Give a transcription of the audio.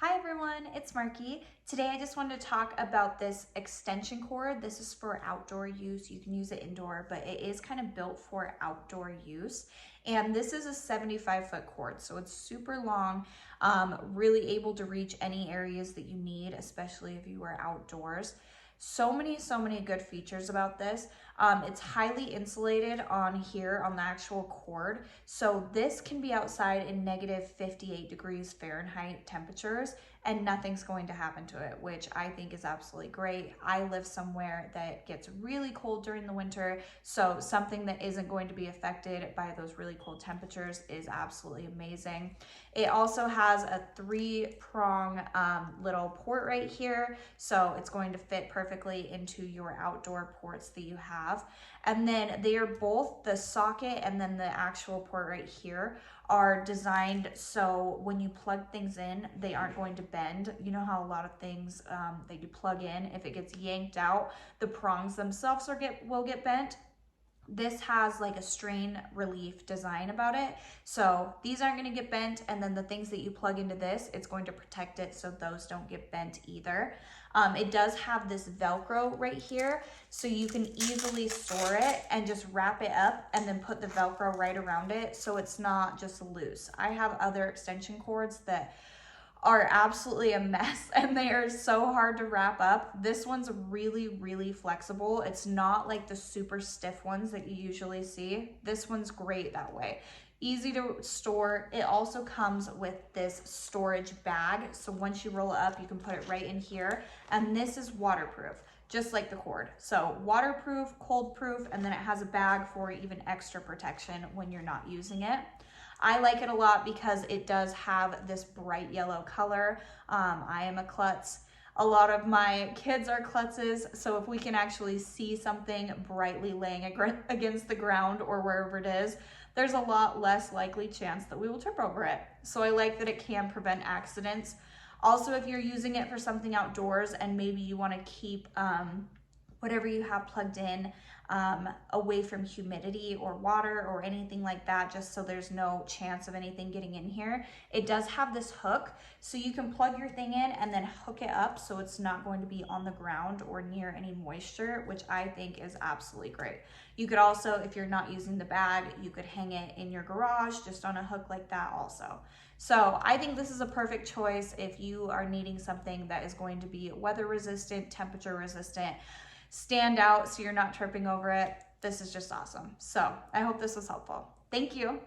Hi everyone, it's Marky. Today I just wanted to talk about this extension cord. This is for outdoor use. You can use it indoor, but it is kind of built for outdoor use. And this is a 75-foot cord, so it's super long, really able to reach any areas that you need, especially if you are outdoors. So many good features about this. It's highly insulated on here on the actual cord. So this can be outside in negative 58 degrees Fahrenheit temperatures and nothing's going to happen to it, which I think is absolutely great. I live somewhere that gets really cold during the winter, so something that isn't going to be affected by those really cold temperatures is absolutely amazing. It also has a 3-prong little port right here, so it's going to fit perfectly into your outdoor ports that you have. And then they are both, the socket and then the actual port right here are designed so when you plug things in, they aren't going to bend. You know how a lot of things that you plug in, if it gets yanked out, the prongs themselves will get bent. This has like a strain relief design about it. So these aren't going to get bent, and then the things that you plug into this, it's going to protect it so those don't get bent either. It does have this Velcro right here, so you can easily store it and just wrap it up and then put the Velcro right around it so it's not just loose. I have other extension cords that are absolutely a mess and they are so hard to wrap up. This one's really flexible. It's not like the super stiff ones that you usually see. This one's great that way. Easy to store. It also comes with this storage bag. So once you roll it up, you can put it right in here. And this is waterproof, just like the cord. So waterproof, cold proof, and then it has a bag for even extra protection when you're not using it. I like it a lot because it does have this bright yellow color. I am a klutz. A lot of my kids are klutzes, so if we can actually see something brightly laying against the ground or wherever it is, there's a lot less likely chance that we will trip over it. So I like that it can prevent accidents. Also, if you're using it for something outdoors and maybe you want to keep whatever you have plugged in away from humidity or water or anything like that, just so there's no chance of anything getting in here. It does have this hook, so you can plug your thing in and then hook it up so it's not going to be on the ground or near any moisture, which I think is absolutely great. You could also, if you're not using the bag, you could hang it in your garage just on a hook like that also. So I think this is a perfect choice if you are needing something that is going to be weather resistant, temperature resistant, stand out so you're not tripping over it. This is just awesome. So I hope this was helpful. Thank you.